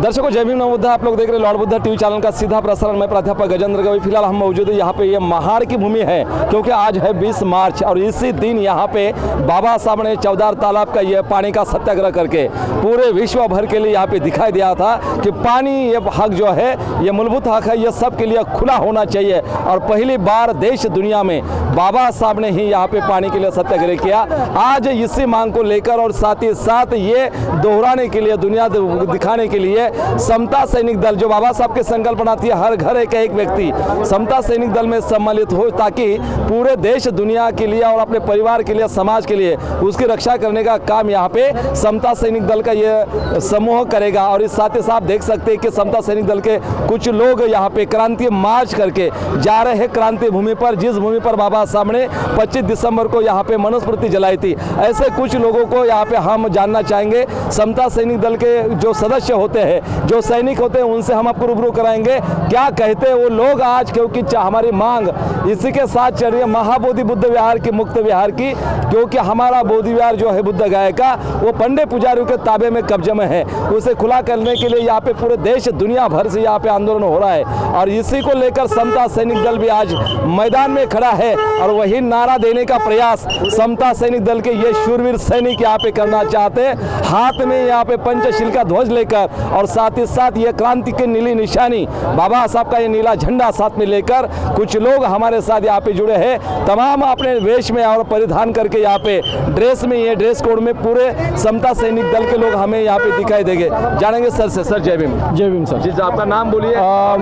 दर्शकों जय भीम नमो बुद्धा, आप लोग देख रहे हैं लॉर्ड बुद्धा टीवी चैनल का सीधा प्रसारण। मैं प्राध्यापक गजेंद्र गवई। फिलहाल हम मौजूद है यहाँ पे, ये महाड़ की भूमि है क्योंकि आज है 20 मार्च और इसी दिन यहाँ पे बाबा साहब ने चौदार तालाब का ये पानी का सत्याग्रह करके पूरे विश्व भर के लिए यहाँ पे दिखाई दिया था कि पानी ये हक जो है, ये मूलभूत हक है, ये सब के लिए खुला होना चाहिए। और पहली बार देश दुनिया में बाबा साहब ने ही यहाँ पे पानी के लिए सत्याग्रह किया। आज इसी मांग को लेकर और साथ ही साथ ये दोहराने के लिए, दुनिया दिखाने के लिए समता सैनिक दल जो बाबा साहब की संकल्पना थी, हर घर एक व्यक्ति समता सैनिक दल में सम्मिलित हो ताकि पूरे देश दुनिया के लिए और अपने परिवार के लिए, समाज के लिए उसकी रक्षा करने का काम यहाँ पे समता सैनिक दल का ये समूह करेगा। और इस साथ ही साथ देख सकते हैं कि समता सैनिक दल के कुछ लोग यहाँ पे क्रांति मार्च करके जा रहे हैं क्रांति भूमि पर, जिस भूमि पर बाबा साहब ने 25 दिसंबर को यहाँ पे मनुस्मृति जलाई थी। ऐसे कुछ लोगों को यहाँ पे हम जानना चाहेंगे। समता सैनिक दल के जो सदस्य होते हैं, जो सैनिक होते हैं, उनसे हम आपको रूबरू कराएंगे क्या कहते हैं वो लोग आज, क्योंकि हमारी मांग इसी के साथ चल रही है महाबोधि बुद्ध विहार की, मुक्त विहार की, क्योंकि हमारा बोधि विहार जो है बुद्ध गया का, वो पंडे पुजारियों के ताबे में कब्जे में है। उसे खुला करने के लिए यहाँ पे पूरे देश दुनिया भर से यहाँ पे आंदोलन हो रहा है और इसी को लेकर समता सैनिक दल भी आज मैदान में खड़ा है और वही नारा देने का प्रयास समता सैनिक दल के ये शूरवीर सैनिक यहाँ पे करना चाहते हैं। हाथ में यहाँ पे पंचशील का ध्वज लेकर और साथ ही साथ ये क्रांति की नीली निशानी, बाबा साहब का ये नीला झंडा साथ में लेकर कुछ लोग हमारे साथ यहाँ पे जुड़े हैं। तमाम अपने वेश में और परिधान करके यहाँ पे ड्रेस में, ये ड्रेस कोड में पूरे समता सैनिक दल के लोग हमें यहाँ पे दिखाई देंगे। जानेंगे सर से। सर जय भीम। जय भीम सर। जी, आपका नाम बोलिए,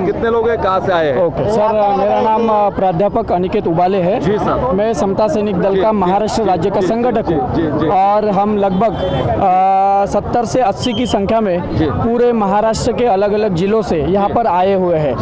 कितने लोग हैं, कहाँ से आए हैं? ओके सर, मेरा नाम प्राध्यापक अनिकेत उबाले है। जी सर। मैं समता सैनिक दल का महाराष्ट्र राज्य का संगठक हूँ और हम लगभग 70 से 80 की संख्या में पूरे महाराष्ट्र के अलग अलग जिलों से यहाँ पर आए हुए हैं।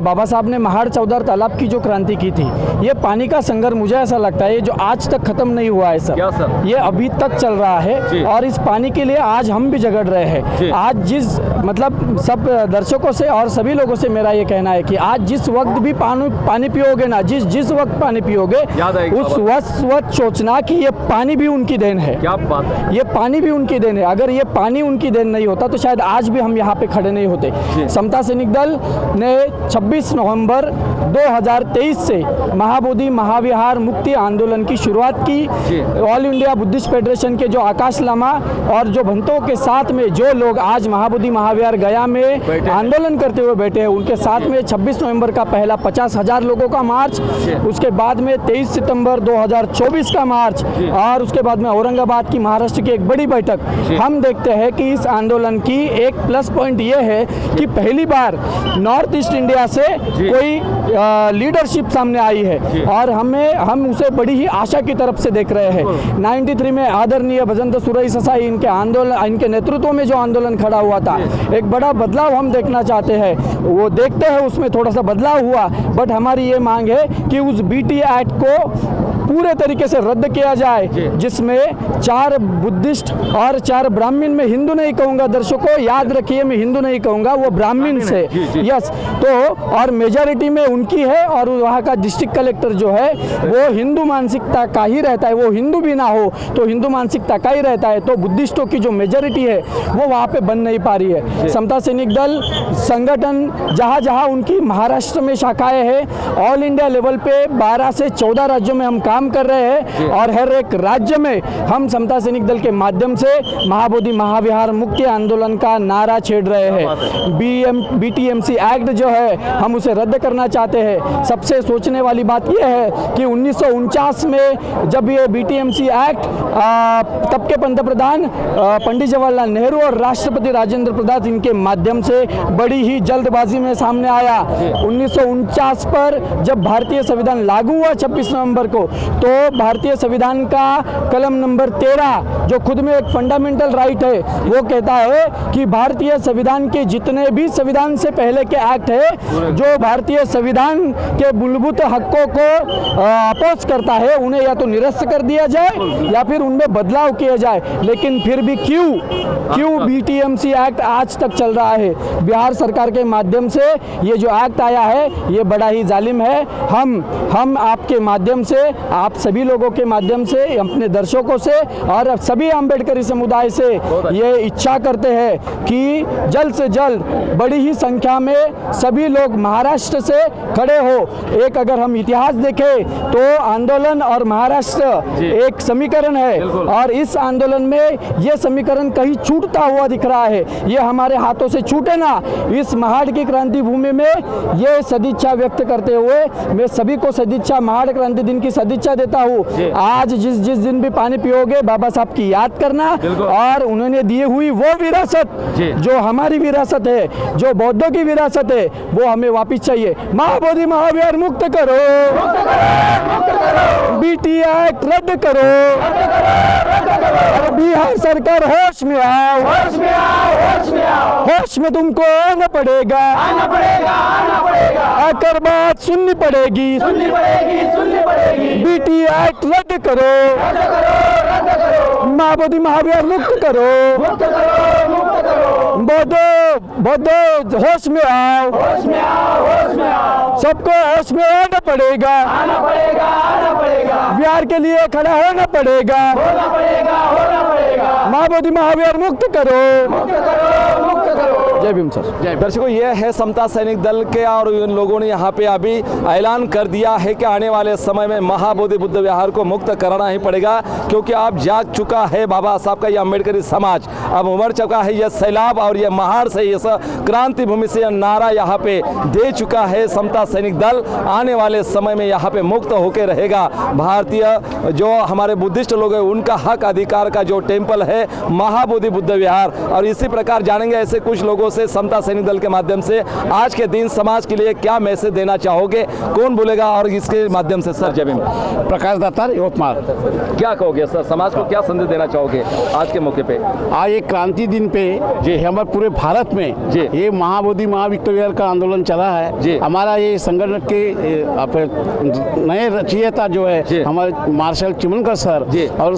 बाबा साहब ने महाड़ चौदार तालाब की जो क्रांति की थी, ये पानी का संघर्ष मुझे ऐसा लगता है जो आज तक खत्म नहीं हुआ है सर। ये अभी तक चल रहा है और इस पानी के लिए आज हम भी झगड़ रहे हैं। आज जिस मतलब सब दर्शकों से और सभी लोगों से मेरा ये कहना है कि आज जिस वक्त भी पानी पियोगे ना, जिस वक्त पानी पियोगे उस वक्त सोचना कि ये पानी भी उनकी देन है। क्या बात है, ये पानी भी उनकी देन है। अगर ये पानी उनकी देन नहीं होता तो शायद आज भी हम यहाँ पे खड़े नहीं होते। समता सैनिक दल ने 26 नवंबर 2023 से महाबोधि महाविहार मुक्ति आंदोलन की शुरुआत की। ऑल इंडिया बुद्धिस्ट फेडरेशन के जो आकाश लामा और जो भंतों के साथ में जो लोग आज महाबोधि महाविहार गया में आंदोलन करते हुए बैठे हैं, उनके साथ में 26 नवंबर का पहला 50,000 लोगों का मार्च, उसके बाद में 23 सितंबर 2024 का मार्च और उसके बाद में औरंगाबाद की महाराष्ट्र की एक बड़ी बैठक। हम देखते हैं कि इस आंदोलन की एक प्लस पॉइंट ये है कि पहली बार नॉर्थ ईस्ट इंडिया से कोई लीडरशिप सामने आई है और हम उसे बड़ी ही आशा की तरफ से देख रहे हैं। 93 में आदरणीय भजंत सुरई ससाई इनके नेतृत्व में जो आंदोलन खड़ा हुआ था, एक बड़ा बदलाव हम देखना चाहते हैं। वो देखते हैं उसमें थोड़ा सा बदलाव हुआ, बट हमारी ये मांग है कि उस बीटी एक्ट को पूरे तरीके से रद्द किया जाए, जिसमें 4 बुद्धिस्ट और 4 ब्राह्मण, में हिंदू नहीं कहूँगा, दर्शकों याद रखिए, मैं हिंदू नहीं कहूँगा, वो ब्राह्मण से, यस। तो और मेजॉरिटी में उनकी है और वहाँ का डिस्ट्रिक्ट कलेक्टर जो है वो हिंदू मानसिकता का ही रहता है। वो हिंदू भी ना हो तो हिंदू मानसिकता का ही रहता है। तो बुद्धिस्टों की जो मेजॉरिटी है वो वहाँ पे बन नहीं पा रही है। समता सैनिक दल संगठन जहाँ जहाँ उनकी महाराष्ट्र में शाखाएँ हैं, ऑल इंडिया लेवल पे 12 से 14 राज्यों में हम काम कर रहे हैं और हर एक राज्य में हम समता सैनिक दल के माध्यम से महाबोधि महाविहार मुक्ति आंदोलन का नारा छेड़ रहे हैं। बीटीएमसी एक्ट जो है हम उसे रद्द करना चाहते हैं। सबसे सोचने वाली बात यह है कि 1949 में जब ये बीटीएमसी एक्ट तब के पंतप्रधान पंडित जवाहरलाल नेहरू और राष्ट्रपति राजेंद्र प्रसाद इनके माध्यम से बड़ी ही जल्दबाजी में सामने आया। 1949 पर जब भारतीय संविधान लागू हुआ 26 नवंबर को, तो भारतीय संविधान का कलम नंबर 13 जो खुद में एक फंडामेंटल राइट है, वो कहता है कि भारतीय संविधान के जितने भी संविधान से पहले के एक्ट है जो भारतीय संविधान के मूलभूत हकों को अपोज करता है, उन्हें या तो निरस्त कर दिया जाए या फिर उनमें बदलाव किया जाए। लेकिन फिर भी क्यों बीटीएमसी एक्ट आज तक चल रहा है? बिहार सरकार के माध्यम से ये जो एक्ट आया है ये बड़ा ही जालिम है। हम आपके माध्यम से आप सभी लोगों के माध्यम से, अपने दर्शकों से और सभी अम्बेडकरी समुदाय से ये इच्छा करते हैं कि जल्द से जल्द बड़ी ही संख्या में सभी लोग महाराष्ट्र से खड़े हो। एक अगर हम इतिहास देखें तो आंदोलन और महाराष्ट्र एक समीकरण है और इस आंदोलन में ये समीकरण कहीं छूटता हुआ दिख रहा है। ये हमारे हाथों से छूटे ना। इस महाड़ की क्रांति भूमि में ये सदिच्छा व्यक्त करते हुए मैं सभी को सदिच्छा, महाड़ क्रांति दिन की सदिच्छा देता हूँ। आज जिस दिन भी पानी पियोगे बाबा साहब की याद करना और उन्होंने दी हुई वो विरासत जो हमारी विरासत है, जो बौद्धों की विरासत है, वो हमें वापस चाहिए। महाबोधि महाविहार मुक्त करो, बीटी एक्ट रद्द करो, बिहार सरकार होश में आओ, होश में तुमको आना पड़ेगा, आकर बात सुननी पड़ेगी, बीटी एक्ट रद्द करो, महाबोधि महाविहार मुक्त करो, बौद्धो होश में आओ, सबको होश में आना पड़ेगा, बिहार के लिए खड़ा होना पड़ेगा, महाबोधि महाविहार मुक्त करो। जय भीम सर। दर्शकों, ये है समता सैनिक दल के और इन लोगों ने यहाँ पे अभी ऐलान कर दिया है कि आने वाले समय में महाबोधि बुद्ध विहार को मुक्त कराना ही पड़ेगा, क्योंकि अब जाग चुका है बाबा साहब का ये अम्बेडकरी समाज। अब उमड़ चुका है ये सैलाब और ये महाड़ से, ये क्रांति भूमि से नारा यहाँ पे दे चुका है समता सैनिक दल। आने वाले समय में यहाँ पे मुक्त होकर रहेगा। भारतीय जो हमारे बुद्धिस्ट लोग हैं उनका हक अधिकार का जो टेम्पल है महाबोधि बुद्ध विहार। और इसी प्रकार जानेंगे ऐसे कुछ लोगों से समता सैनिक दल के माध्यम से आज के दिन समाज के लिए क्या मैसेज देना चाहोगे, कौन बोलेगा और इसके माध्यम से? सर जय भीम। प्रकाश दातार यवतमाल। क्या कहोगे सर, समाज को क्या संदेश देना चाहोगे आज के मौके पे? आज एक क्रांति दिन पे जी हमारे पूरे भारत में जी ये महाबोधि महाविक्टर विहार का आंदोलन चला है जी। हमारा ये संगठन के नए रचयिता जो है हमारे मार्शल चिमनकर सर जी और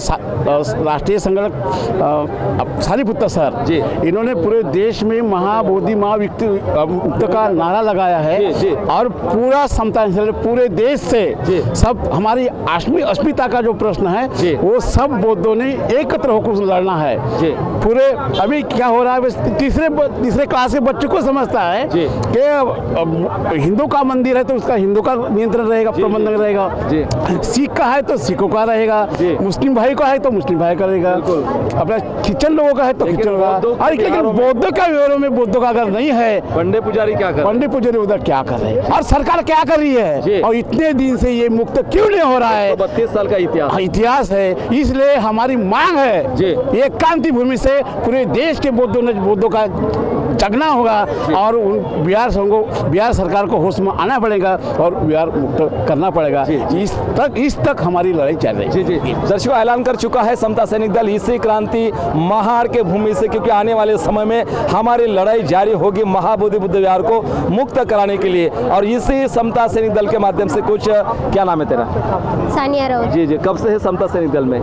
राष्ट्रीय संगठक सारीपुत्र सर जी, इन्होंने पूरे देश में महाबोधि महाविक्टर का नारा लगाया है जी। और पूरा समता पूरे देश से जी सब हमारी अस्मिता का जो प्रश्न है जी वो सब बौद्धों ने एकत्र होकर लड़ना है जी। पूरे अभी क्या हो रहा है, तीसरे क्लास के बच्चों को समझता है कि हिंदू का मंदिर है तो उसका हिंदू का नियंत्रण रहेगा, प्रबंधन रहेगा जी। सिख का है तो सिखों का रहेगा, मुस्लिम भाई का है तो मुस्लिम भाई का रहेगा, अपना क्रिश्चियन लोगों का है तो क्रिश्चियन होगा। और लेकिन बौद्धों का विवरण में बौद्धों का अगर नहीं है, पंडित पुजारी क्या कर, पंडित पुजारी उधर क्या कर रहे हैं और सरकार क्या कर रही है और इतने दिन से ये मुक्त क्यों नहीं हो रहा है? 32 साल का इतिहास है। इसलिए हमारी मांग है जी ये क्रांति भूमि से पूरे देश के बौद्धों का जगना होगा और बिहार सरकार को होश में आना पड़ेगा और बिहार मुक्त करना पड़ेगा। इस तक हमारी लड़ाई चल रही है। जी। दर्शकों, ऐलान कर चुका है समता सैनिक दल इसी क्रांति महाड़ के भूमि से, क्योंकि आने वाले समय में हमारी लड़ाई जारी होगी महाबोधि बुद्ध विहार को मुक्त कराने के लिए। और इसी समता सैनिक दल के माध्यम से कुछ, क्या नाम है तेरा? सानिया राउत। जी। कब से है समता सैनिक दल में?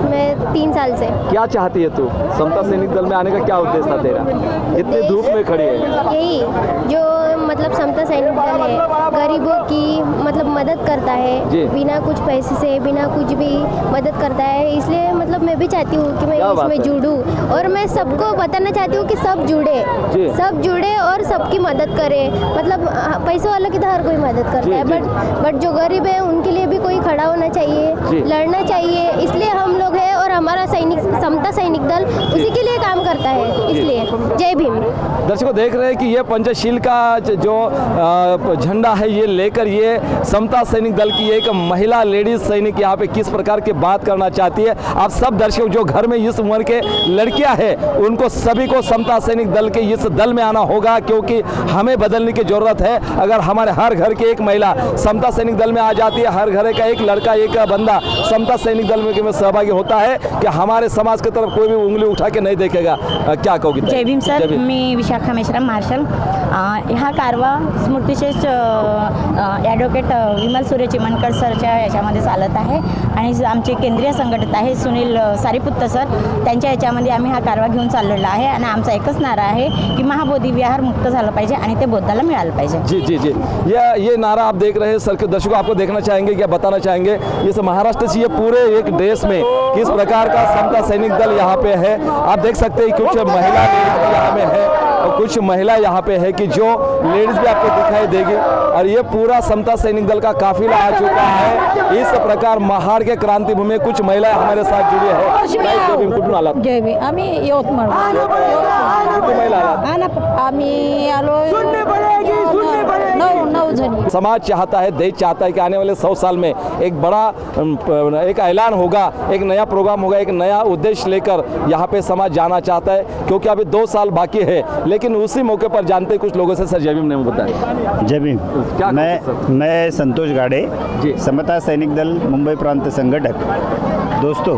मैं 3 साल से। क्या चाहती है तू? समता सैनिक दल में आने का क्या उद्देश्य था तेरा? इतनी धूप में खड़ी है। यही जो मतलब समता सैनिक दल है, गरीबों की मतलब मदद करता है, बिना कुछ पैसे से, बिना कुछ भी मदद करता है। इसलिए मतलब मैं भी चाहती हूँ कि मैं इसमें जुड़ूं और मैं सबको बताना चाहती हूँ कि सब जुड़े और सबकी मदद करे। मतलब पैसों वालों की तो हर कोई मदद करता है, बट जो गरीब है उनके लिए भी कोई खड़ा होना चाहिए, लड़ना चाहिए। इसलिए हम लोग हैं और हमारा समता सैनिक दल उसी के लिए काम करता है। इसलिए जय भीम। दर्शकों, देख रहे हैं कि ये पंचशील का जो झंडा है ये लेकर ये समता सैनिक दल की एक महिला लेडीज सैनिक यहाँ पे किस प्रकार की बात करना चाहती है। आप सब दर्शक जो घर में इस उम्र के लड़कियां हैं उनको सभी को समता सैनिक दल के इस दल में आना होगा, क्योंकि हमें बदलने की जरूरत है। अगर हमारे हर घर की एक महिला समता सैनिक दल में आ जाती है, हर घर का एक लड़का एक बंदा समता सैनिक दल में सहभागी होता है, कि हमारे समाज की तरफ कोई भी उंगली उठा के नहीं देखेगा। क्या कहोगी? जय भीम सर। मैं मी विशाखा मेश्राम मार्शल. हा कारवा स्मृतिशेष ॲडव्होकेट विमल सूर्य चिमणकर सरच्या याच्यामध्ये चालत आहे आणि आमचे केंद्रीय संघटक आहे सुनील सारीपुत्त सर, त्यांच्या याच्यामध्ये आम्ही हा कारवा घेऊन चाललेला आहे आणि आमचा एकच नारा आहे की महाबोधी विहार मुक्त झालं पाहिजे आणि ते बौद्धाला मिळालं पाहिजे. जी जी जी, ये नारा आप देख रहे हैं सर के दर्शकों, आपको देखना चाहेंगे क्या बताना चाहेंगे इस महाराष्ट्र से ये पूरे एक देश में किस प्रकार का समता सैनिक दल यहाँ पे है. आप देख सकते हैं कुछ महिला यहाँ में है और कुछ महिला यहाँ पे है कि जो लेडीज भी आपको दिखाई देगी और ये पूरा समता सैनिक दल का काफिला आ चुका है. इस प्रकार महाड के क्रांती भूमि में कुछ महिलाएं हमारे साथ जुड़ी है. कुठून आलात? जय भीम. आम्ही यवतमाळ. किती महिला आलात? आम्ही आलो 9 जणी. समाज चाहता है, देश चाहता है कि आने वाले 100 साल में एक बड़ा एक ऐलान होगा, एक नया प्रोग्राम होगा, एक नया उद्देश्य लेकर यहाँ पे समाज जाना चाहता है क्योंकि अभी 2 साल बाकी है. लेकिन उसी मौके पर जानते कुछ लोगों से सर जय भीम ने बताया. जय भीम. क्या मैं संतोष गाड़े जी, समता सैनिक दल मुंबई प्रांत संगठक. दोस्तों,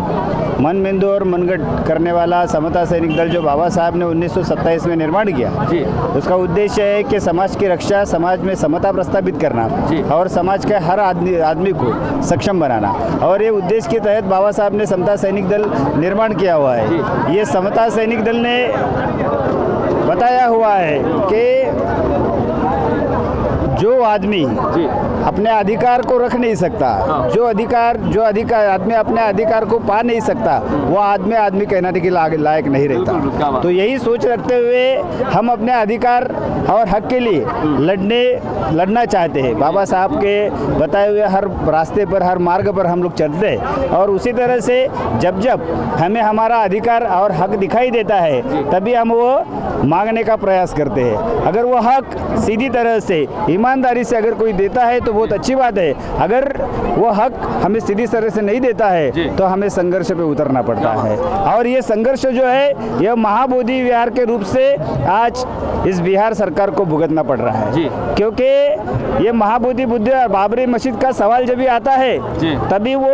मनमेंदू और मनगढ़ करने वाला समता सैनिक दल जो बाबा साहब ने 1927 में निर्माण किया जी, उसका उद्देश्य है कि समाज की रक्षा, समाज में समता प्रस्तावित करना जी, और समाज के हर आदमी को सक्षम बनाना. और ये उद्देश्य के तहत बाबा साहब ने समता सैनिक दल निर्माण किया हुआ है. ये समता सैनिक दल ने बताया हुआ है कि जो आदमी जी, अपने अधिकार को रख नहीं सकता, जो अधिकार आदमी अपने अधिकार को पा नहीं सकता, वो आदमी कहने के लायक नहीं रहता. तो यही सोच रखते हुए हम अपने अधिकार और हक के लिए लड़ना चाहते हैं. बाबा साहब के बताए हुए हर रास्ते पर, हर मार्ग पर हम लोग चलते हैं और उसी तरह से जब हमें हमारा अधिकार और हक दिखाई देता है तभी हम वो मांगने का प्रयास करते हैं. अगर वो हक सीधी तरह से ईमानदारी से अगर कोई देता है तो बहुत अच्छी बात है. अगर वो हक हमें सीधी तरह से नहीं देता है तो हमें संघर्ष पे उतरना पड़ता है. और ये संघर्ष जो है यह महाबोधि विहार के रूप से आज इस बिहार सरकार को भुगतना पड़ रहा है. क्योंकि ये महाबोधि बुद्ध और बाबरी मस्जिद का सवाल जब भी आता है तभी वो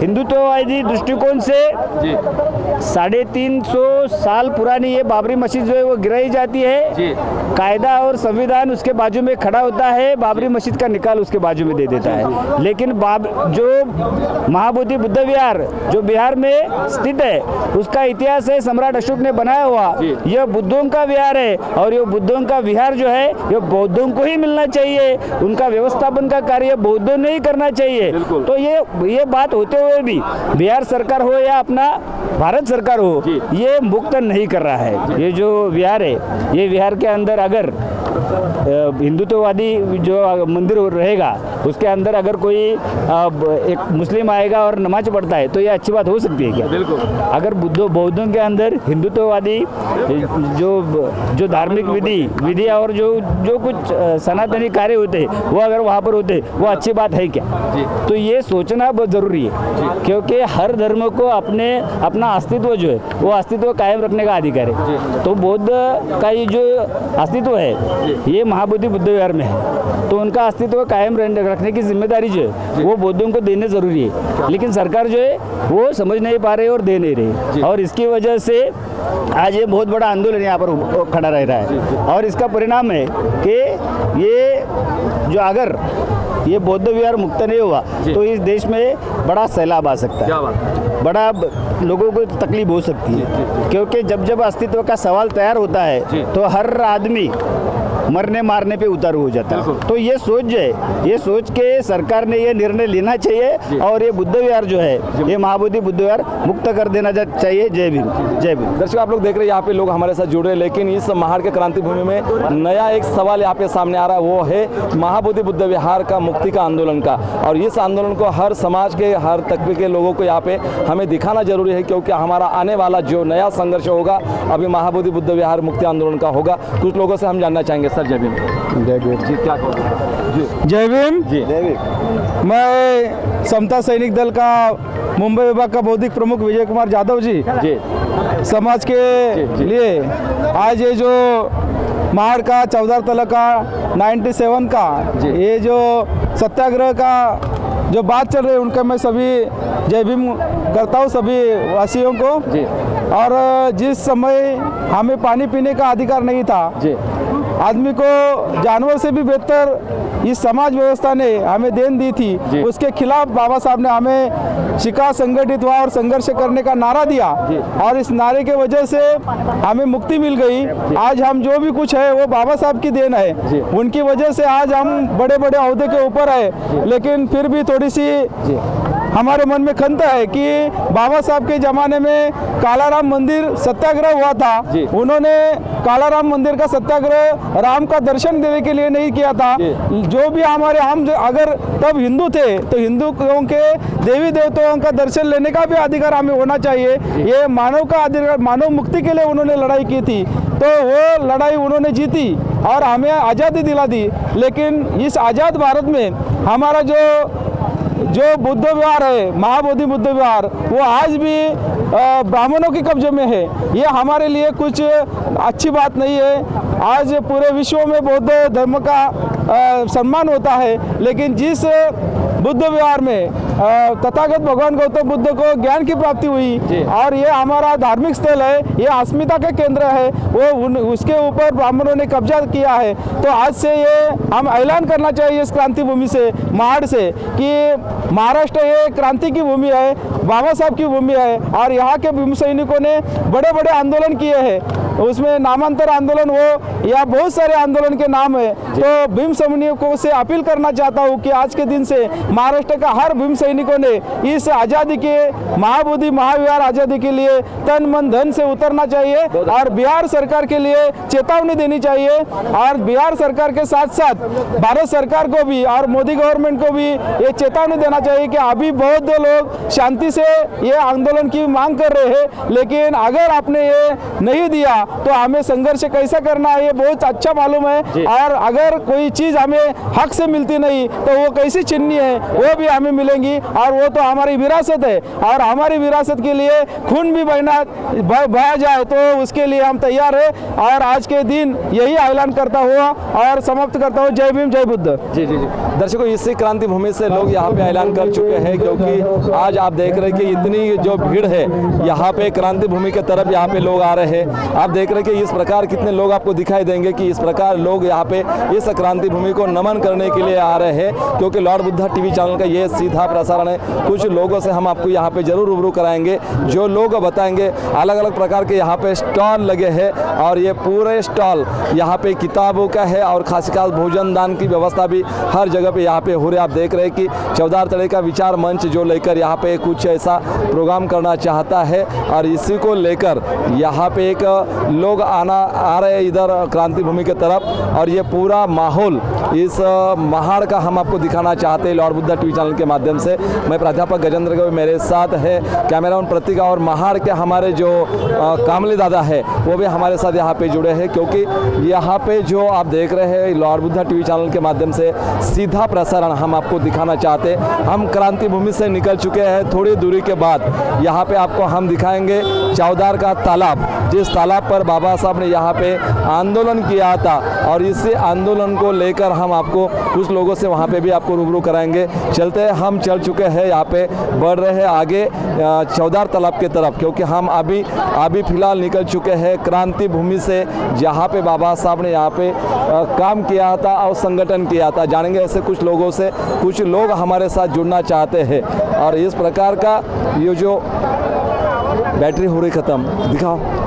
हिंदुत्ववादी दृष्टिकोण से 350 साल पुरानी ये बाबरी मस्जिद जो है वो गिराई जाती है. कायदा और संविधान उसके बाजू में खड़ा होता है, बाबरी मस्जिद का निकाल उसके बाजू में दे देता है. लेकिन जो महाबोधि बुद्ध विहार जो बिहार में स्थित है उसका इतिहास है सम्राट अशोक ने बनाया हुआ. यह बुद्धों का विहार है और ये बुद्धों का विहार जो है ये बौद्धों को ही मिलना चाहिए. उनका व्यवस्थापन का कार्य बौद्धों ने ही करना चाहिए. तो ये बात होते हुए भी बिहार सरकार हो या अपना भारत सरकार हो, ये मुक्त नहीं कर रहा है. ये जो विहार है, ये विहार के अंदर अगर हिंदुत्ववादी जो मंदिर रहेगा उसके अंदर अगर कोई एक मुस्लिम आएगा और नमाज पढ़ता है तो ये अच्छी बात हो सकती है क्या? बिल्कुल. अगर बौद्धों के अंदर हिंदुत्ववादी जो धार्मिक विधि और जो कुछ सनातनी कार्य होते हैं वो अगर वहाँ पर होते वो अच्छी बात है क्या? तो ये सोचना बहुत ज़रूरी है क्योंकि हर धर्म को अपना अस्तित्व जो है वो अस्तित्व कायम रखने का अधिकार है. तो बौद्ध का ये जो अस्तित्व है ये महाबोधि बुद्ध विहार में है, तो उनका अस्तित्व कायम रखने की जिम्मेदारी जो है वो बौद्धों को देने ज़रूरी है. लेकिन सरकार जो है वो समझ नहीं पा रही और दे नहीं रही और इसकी वजह से आज ये बहुत बड़ा आंदोलन यहाँ पर खड़ा रह रहा है. और इसका परिणाम है कि ये जो अगर ये बौद्ध विहार मुक्त नहीं हुआ तो इस देश में बड़ा सैलाब आ सकता है, बड़ा लोगों को तकलीफ हो सकती है. क्योंकि जब अस्तित्व का सवाल तैयार होता है तो हर आदमी मरने मारने पे उतारू हो जाता है. तो ये सोच जो है, ये सोच के सरकार ने ये निर्णय लेना चाहिए और ये बुद्ध विहार जो है ये महाबोधि बुद्ध विहार मुक्त कर देना चाहिए. जय भीम. जय भीम. दर्शक आप लोग देख रहे हैं यहाँ पे लोग हमारे साथ जुड़े, लेकिन इस महाड के क्रांति भूमि में नया एक सवाल यहाँ पे सामने आ रहा है, वो है महाबोधि बुद्ध विहार का मुक्ति का आंदोलन का. और इस आंदोलन को हर समाज के हर तबके के लोगों को यहाँ पे हमें दिखाना जरूरी है क्योंकि हमारा आने वाला जो नया संघर्ष होगा अभी महाबोधि बुद्ध विहार मुक्ति आंदोलन का होगा. कुछ लोगों से हम जानना चाहेंगे. सर जय भीम. जय भीम. जी क्या जी जय भीम. जी जय भीम. मैं समता सैनिक दल का मुंबई विभाग का बौद्धिक प्रमुख विजय कुमार यादव जी समाज के लिए आज ये जो महाड का 14 तला का 97 का ये जो सत्याग्रह का जो बात चल रही है उनका मैं सभी जय भीम करता हूँ सभी वासियों को जी और जिस समय हमें पानी पीने का अधिकार नहीं था जी आदमी को जानवर से भी बेहतर इस समाज व्यवस्था ने हमें देन दी जी। थी उसके खिलाफ बाबा साहब ने हमें शिका संगठित हुआ और संघर्ष करने का नारा दिया जी। और इस नारे के वजह से हमें मुक्ति मिल गई। आज हम जो भी कुछ है वो बाबा साहब की देन जी। है, उनकी वजह से आज हम बड़े बड़े ओहदे के ऊपर है, लेकिन फिर भी थोड़ी सी हमारे मन में खंत है कि बाबा साहब के ज़माने में कालाराम मंदिर सत्याग्रह हुआ था, जी। उन्होंने कालाराम मंदिर का सत्याग्रह राम का दर्शन देने के लिए नहीं किया था। जो भी हमारे हम अगर तब हिंदू थे तो हिंदुओं के देवी देवताओं का दर्शन लेने का भी अधिकार हमें होना चाहिए। ये मानव का अधिकार, मानव मुक्ति के लिए उन्होंने लड़ाई की थी, तो वो लड़ाई उन्होंने जीती और हमें आज़ादी दिला दी। लेकिन इस आज़ाद भारत में हमारा जो बुद्ध विहार है, महाबोधि बुद्ध विहार, वो आज भी ब्राह्मणों के कब्जे में है। ये हमारे लिए कुछ अच्छी बात नहीं है। आज पूरे विश्व में बौद्ध धर्म का सम्मान होता है, लेकिन जिस बुद्ध विहार में तथागत भगवान गौतम बुद्ध को ज्ञान की प्राप्ति हुई और ये हमारा धार्मिक स्थल है, ये अस्मिता का केंद्र है, वो उसके ऊपर ब्राह्मणों ने कब्जा किया है। तो आज से ये हम ऐलान करना चाहिए इस क्रांति भूमि से, महाड़ से, कि महाराष्ट्र ये क्रांति की भूमि है, बाबा साहब की भूमि है और यहाँ के भीम सैनिकों ने बड़े बड़े आंदोलन किए हैं। उसमें नामांतर आंदोलन हो या बहुत सारे आंदोलन के नाम है। तो भीम सैनिकों से अपील करना चाहता हूँ कि आज के दिन से महाराष्ट्र का हर भीम सैनिकों ने इस आज़ादी के महाबोधि महाविहार आज़ादी के लिए तन मन धन से उतरना चाहिए और बिहार सरकार के लिए चेतावनी देनी चाहिए। और बिहार सरकार के साथ साथ भारत सरकार को भी और मोदी गवर्नमेंट को भी ये चेतावनी देना चाहिए कि अभी बहुत लोग शांति से ये आंदोलन की मांग कर रहे हैं, लेकिन अगर आपने ये नहीं दिया तो हमें संघर्ष कैसा करना है ये बहुत अच्छा मालूम है। और अगर कोई चीज़ हमें हक से मिलती नहीं तो वो कैसी छीननी है वो भी हमें मिलेंगी और वो तो हमारी विरासत है और हमारी विरासत के लिए खून भी बहाया जाए तो उसके लिए हम तैयार हैं। और आज के दिन यही ऐलान करता हुआ और समाप्त करता हूँ। जय भीम, जय बुद्ध। जी जी जी दर्शकों, इसी क्रांति भूमि से लोग यहाँ पे ऐलान कर चुके हैं, क्योंकि आज आप देख रहे हैं कि इतनी जो भीड़ है यहाँ पे क्रांति भूमि के तरफ यहाँ पे लोग आ रहे हैं। आप देख रहे हैं कि इस प्रकार कितने लोग आपको दिखाई देंगे कि इस प्रकार लोग यहाँ पे इस क्रांति भूमि को नमन करने के लिए आ रहे हैं, क्योंकि लॉर्ड बुद्धा टीवी चैनल का ये सीधा प्रसारण है। कुछ लोगों से हम आपको यहाँ पे जरूर रूबरू कराएंगे, जो लोग बताएंगे। अलग अलग प्रकार के यहाँ पे स्टॉल लगे हैं और ये पूरे स्टॉल यहाँ पे किताबों का है और खासकर भोजन दान की व्यवस्था भी हर जगह पे यहाँ पे हो रही है। आप देख रहे हैं कि चौधार तले का विचार मंच जो लेकर यहाँ पे कुछ ऐसा प्रोग्राम करना चाहता है और इसी को लेकर यहाँ पे एक लोग आ रहे हैं इधर क्रांति भूमि के तरफ। और ये पूरा माहौल इस महाड़ का हम आपको दिखाना चाहते हैं लॉर्ड बुद्धा टीवी चैनल के माध्यम से। मैं प्राध्यापक गजेंद्र गवई, मेरे साथ है कैमरामैन प्रतीक और महाड़ के हमारे जो कामले दादा है वो भी हमारे साथ यहाँ पे जुड़े हैं, क्योंकि यहाँ पे जो आप देख रहे हैं लॉर्ड बुद्धा टीवी चैनल के माध्यम से सीधा प्रसारण हम आपको दिखाना चाहते हैं। हम क्रांति भूमि से निकल चुके हैं, थोड़ी दूरी के बाद यहाँ पे आपको हम दिखाएंगे चौधार का तालाब, जिस तालाब पर बाबा साहब ने यहाँ पे आंदोलन किया था और इसी आंदोलन को लेकर हम आपको कुछ लोगों से वहाँ पे भी आपको रूबरू कराएंगे। चलते हैं, हम चल चुके हैं यहाँ पे, बढ़ रहे हैं आगे चौधार तालाब के तरफ, क्योंकि हम अभी फिलहाल निकल चुके हैं क्रांति भूमि से, जहाँ पे बाबा साहब ने यहाँ पे काम किया था और संगठन किया था। जानेंगे ऐसे कुछ लोगों से, कुछ लोग हमारे साथ जुड़ना चाहते हैं। और इस प्रकार का ये जो बैटरी हो रही ख़त्म, दिखाओ।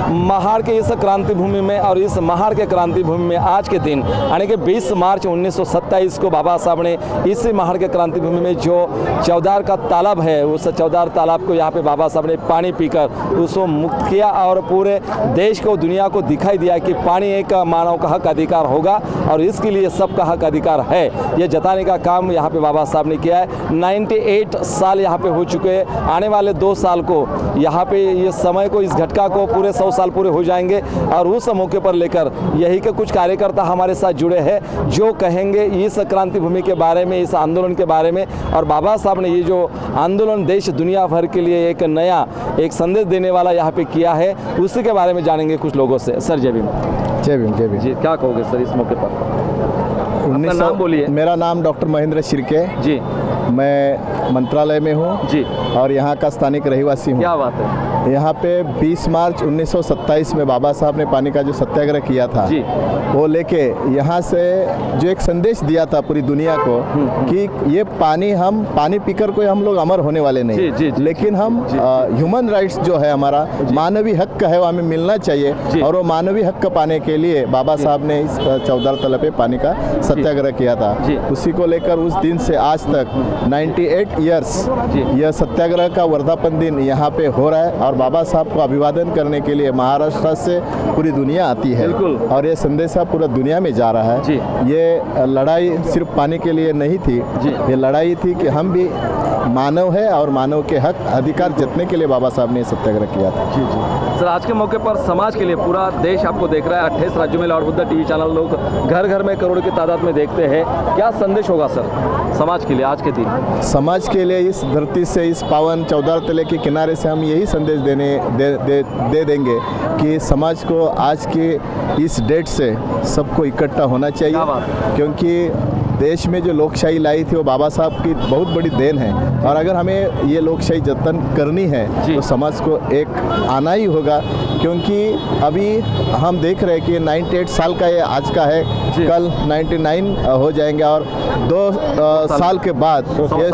महाड़ के इस क्रांति भूमि में और इस महाड़ के क्रांति भूमि में आज के दिन यानी कि 20 मार्च 1927 को बाबा साहब ने इसी महाड़ के क्रांति भूमि में जो चौधार का तालाब है, उस चौधार तालाब को यहाँ पे बाबा साहब ने पानी पीकर उसको मुक्त किया और पूरे देश को, दुनिया को दिखाई दिया कि पानी एक मानव का हक अधिकार होगा और इसके लिए सबका हक अधिकार है। ये जताने का काम यहाँ पे बाबा साहब ने किया है। 98 साल यहाँ पे हो चुके हैं। आने वाले 2 साल को यहाँ पे ये समय को, इस घटका को पूरे 100 साल पूरे हो जाएंगे और उस मौके पर लेकर यही के कुछ कार्यकर्ता हमारे साथ जुड़े हैं जो कहेंगे इस क्रांति भूमि के बारे में, इस आंदोलन के बारे में। और बाबा साहब ने ये जो आंदोलन देश दुनिया भर के लिए एक नया एक संदेश देने वाला यहाँ पे किया है, उसी के बारे में जानेंगे कुछ लोगों से। सर जय भीम। जय भीम, जय भीम। जी, क्या कहोगे सर इस मौके पर? अपना नाम बोलिए। मेरा नाम डॉक्टर महेंद्र शिर्के जी। मैं मंत्रालय में हूँ जी। और यहाँ का स्थानिक रहवासी हूँ। क्या बात है। यहाँ पे 20 मार्च 1927 में बाबा साहब ने पानी का जो सत्याग्रह किया था जी। वो लेके यहाँ से जो एक संदेश दिया था पूरी दुनिया को कि ये पानी पीकर कोई हम लोग अमर होने वाले नहीं, जी, जी, जी, लेकिन हम ह्यूमन राइट्स जो है हमारा मानवीय हक है वो हमें मिलना चाहिए। और वो मानवीय हक पाने के लिए बाबा साहब ने इस चौदार तलब पे पानी का सत्याग्रह किया था। उसी को लेकर उस दिन से आज तक 98 ईयर्स यह सत्याग्रह का वर्धापन दिन यहाँ पे हो रहा है और बाबा साहब को अभिवादन करने के लिए महाराष्ट्र से पूरी दुनिया आती है और ये संदेशा पूरा दुनिया में जा रहा है। ये लड़ाई सिर्फ पानी के लिए नहीं थी, ये लड़ाई थी कि हम भी मानव है और मानव के हक अधिकार जितने के लिए बाबा साहब ने सत्याग्रह किया था। जी जी सर, आज के मौके पर समाज के लिए पूरा देश आपको देख रहा है। 28 राज्यों में लॉर्ड बुद्धा टीवी चैनल लोग घर घर में करोड़ों की तादाद में देखते हैं। क्या संदेश होगा सर समाज के लिए आज के दिन? समाज के लिए इस धरती से, इस पावन चौदार तले के किनारे से हम यही संदेश दे देंगे कि समाज को आज के इस डेट से सबको इकट्ठा होना चाहिए, क्योंकि देश में जो लोकशाही लाई थी वो बाबा साहब की बहुत बड़ी देन है और अगर हमें ये लोकशाही जतन करनी है तो समाज को एक आना ही होगा। क्योंकि अभी हम देख रहे हैं कि 98 साल का ये आज का है, कल 99 हो जाएंगे और 2 साल के बाद ये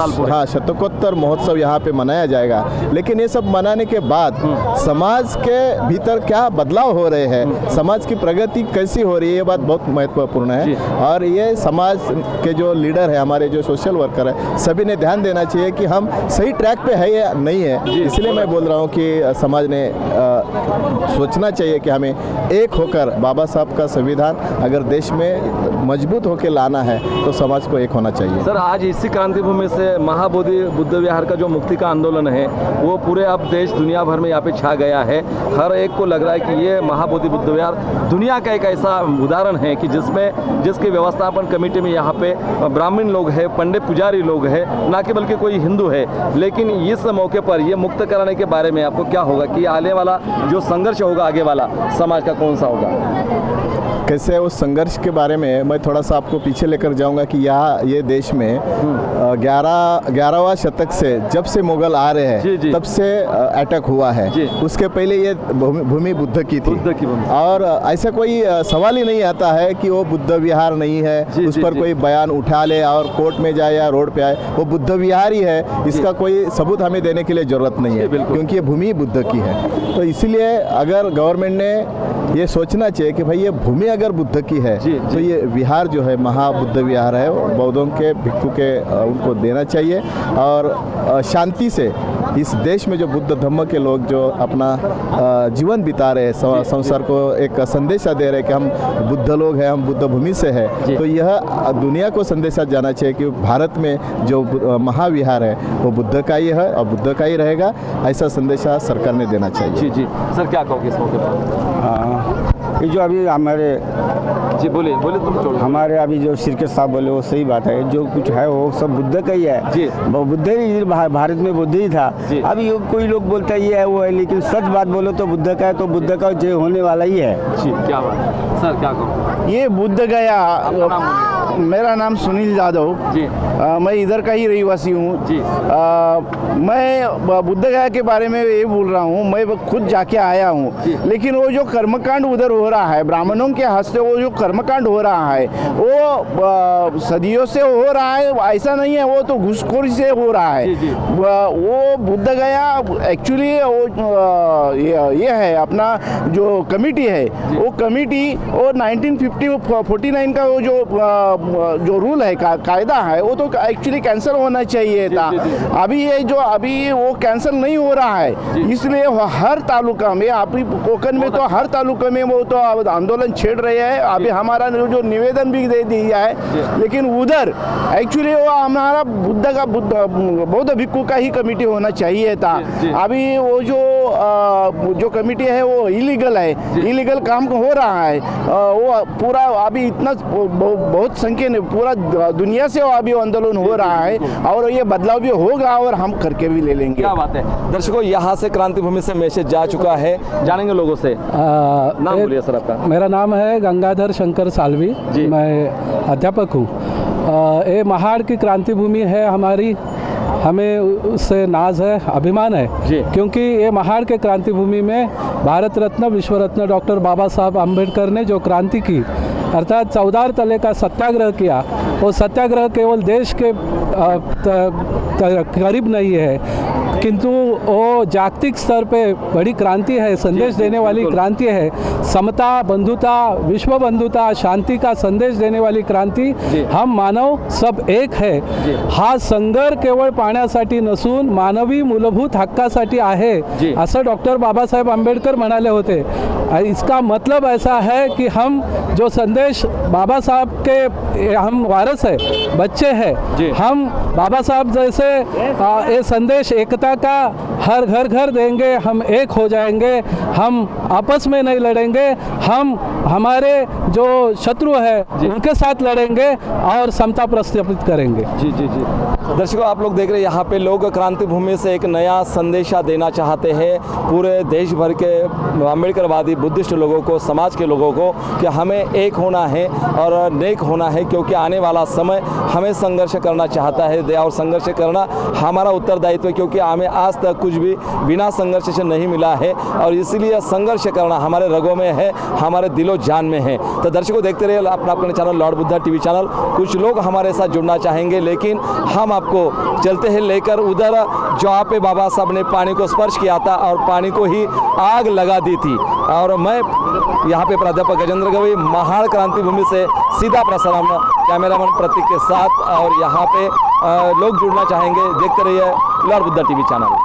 शतकोत्तर महोत्सव यहाँ पे मनाया जाएगा। लेकिन ये सब मनाने के बाद समाज के भीतर क्या बदलाव हो रहे हैं, समाज की प्रगति कैसी हो रही है, ये बात बहुत महत्वपूर्ण है। और ये समाज के जो लीडर है, हमारे जो सोशल वर्कर है, सभी ने ध्यान देना चाहिए कि हम सही ट्रैक पे है या नहीं है। इसलिए मैं बोल रहा हूँ कि समाज ने सोचना चाहिए कि हमें एक होकर बाबा साहब का संविधान अगर देश में मजबूत होकर लाना है तो समाज को एक होना चाहिए। सर, आज इसी क्रांति भूमि से महाबोधि बुद्ध विहार का जो मुक्ति का आंदोलन है वो पूरे अब देश दुनिया भर में यहाँ पे छा गया है। हर एक को लग रहा है कि ये महाबोधि बुद्ध विहार दुनिया का एक ऐसा उदाहरण है कि जिसकी व्यवस्थापन कमेटी में यहाँ पे ब्राह्मण लोग हैं, पंडित पुजारी लोग हैं, ना कि बल्कि कोई हिंदू है। लेकिन इस मौके पर ये मुक्त कराने के बारे में आपको क्या होगा कि आने वाला जो संघर्ष होगा आगे वाला समाज का कौन सा होगा? कैसे उस संघर्ष के बारे में मैं थोड़ा सा आपको पीछे लेकर जाऊंगा कि ये देश में 11वां शतक से जब से मुगल आ रहे हैं तब से अटैक हुआ है। उसके पहले ये भूमि बुद्ध की थी और ऐसा कोई सवाल ही नहीं आता है कि वो बुद्ध विहार नहीं है, उस पर कोई बयान उठा ले और कोर्ट में जाए या रोड पे आए, वो बुद्ध विहार ही है। इसका कोई सबूत हमें देने के लिए ज़रूरत नहीं है क्योंकि ये भूमि बुद्ध की है। तो इसीलिए अगर गवर्नमेंट ने ये सोचना चाहिए कि भाई ये भूमि अगर बुद्ध की है तो ये विहार जो है महाबुद्ध विहार है, बौद्धों के भिक्षु के उनको देना चाहिए और शांति से इस देश में जो बुद्ध धम्म के लोग जो अपना जीवन बिता रहे हैं, संसार को एक संदेशा दे रहे हैं कि हम बुद्ध लोग हैं, हम बुद्ध भूमि से है, तो यह दुनिया को संदेशा जाना चाहिए कि भारत में जो महाविहार है वो बुद्ध का ही है और बुद्ध का ही रहेगा। ऐसा संदेशा सरकार ने देना चाहिए। जी जी सर, क्या कहोगे इस मौके पर? ये जो अभी हमारे बोलिए तुम हमारे अभी जो शिरके साहब बोले वो सही बात है। जो कुछ है वो सब बुद्ध का ही है जी। वो बुद्ध ही भारत में बुद्ध ही था। अभी कोई लोग बोलता है ये है वो है, लेकिन सच बात बोलो तो बुद्ध का है तो बुद्ध का जय होने वाला ही है। जी, क्या बात सर, क्या कहो? ये बुद्ध गया। मेरा नाम सुनील यादव जी। मैं इधर का ही रहवासी हूँ जी। मैं बुद्ध गया के बारे में ये बोल रहा हूँ, मैं खुद जाके आया हूँ। लेकिन वो जो कर्मकांड उधर हो रहा है, ब्राह्मणों के हस्ते वो जो कर्मकांड हो रहा है वो सदियों से हो रहा है, ऐसा नहीं है, वो तो घुसखोरी से हो रहा है। वो बुद्ध गया एक्चुअली ये है अपना जो कमिटी है, वो कमिटी वो 1949 का वो जो रूल है, कायदा है, वो तो एक्चुअली कैंसिल होना चाहिए था। अभी ये जो अभी वो कैंसिल नहीं हो रहा है, इसलिए हर तालुका में, अभी कोकण में तो हर तालुका में वो तो आंदोलन छेड़ रहे हैं। अभी हमारा जो निवेदन भी दे दिया है, लेकिन उधर एक्चुअली वो हमारा बौद्ध भिक्षु का ही कमेटी होना चाहिए था। अभी वो जो कमेटी है वो इलीगल है, इलीगल काम हो रहा है। वो पूरा अभी इतना बहुत संख्या में पूरा दुनिया से अभी आंदोलन हो रहा है और ये बदलाव भी होगा और हम करके भी ले लेंगे। क्या बात है। दर्शकों, यहाँ से क्रांति भूमि से मैसेज जा चुका है, जानेंगे लोगों से। नाम बोलिए सर आपका। मेरा नाम है गंगाधर शंकर सालवी, मैं अध्यापक हूँ। ये महाड़ की क्रांति भूमि है हमारी, हमें उससे नाज है, अभिमान है जी। क्योंकि ये महाड़ के क्रांति भूमि में भारत रत्न विश्व रत्न डॉक्टर बाबा साहब अम्बेडकर ने जो क्रांति की अर्थात चौदार तले का सत्याग्रह किया, वो सत्याग्रह केवल देश के करीब नहीं है किंतु वो जागतिक स्तर पे बड़ी क्रांति है, संदेश देने वाली क्रांति है। समता, बंधुता, विश्व बंधुता, शांती का संदेश देने वाली क्रांती। हम मानव सब एक है। हा संघर्ष केवळ पाण्यासाठी नसून मानवी मूलभूत हक्कासाठी आहे असं डॉक्टर बाबासाहेब आंबेडकर म्हणाले होते। इसका मतलब ऐसा है कि हम जो संदेश बाबा साहब के हम वारस है, बच्चे हैं, हम बाबा साहब जैसे ये संदेश एकता का हर घर देंगे, हम एक हो जाएंगे, हम आपस में नहीं लड़ेंगे, हम हमारे जो शत्रु है उनके साथ लड़ेंगे और समता प्रस्थापित करेंगे। जी जी जी दर्शकों, आप लोग देख रहे हैं यहाँ पे लोग क्रांति भूमि से एक नया संदेशा देना चाहते हैं पूरे देश भर के अम्बेडकरवादी बुद्धिस्ट लोगों को, समाज के लोगों को कि हमें एक होना है और नेक होना है क्योंकि आने वाला समय हमें संघर्ष करना चाहता है और संघर्ष करना हमारा उत्तरदायित्व है क्योंकि हमें आज तक कुछ भी बिना संघर्ष से नहीं मिला है और इसीलिए संघर्ष करना हमारे रगों में है, हमारे दिलो जान में है। तो दर्शकों देखते रहिए अपना channel Lord Buddha TV channel. कुछ लोग हमारे साथ जुड़ना चाहेंगे लेकिन हम आपको चलते हैं लेकर उधर जहाँ पे बाबा साहब ने पानी को स्पर्श किया था और पानी को ही आग लगा दी थी। और मैं यहाँ पे प्राध्यापक गजेंद्र गवई महाड़ क्रांति भूमि से सीधा प्रसारण कैमरामैन प्रतीक के साथ और यहाँ पे लोग जुड़ना चाहेंगे। देखते रहिए लॉर्ड बुद्धा टीवी चैनल।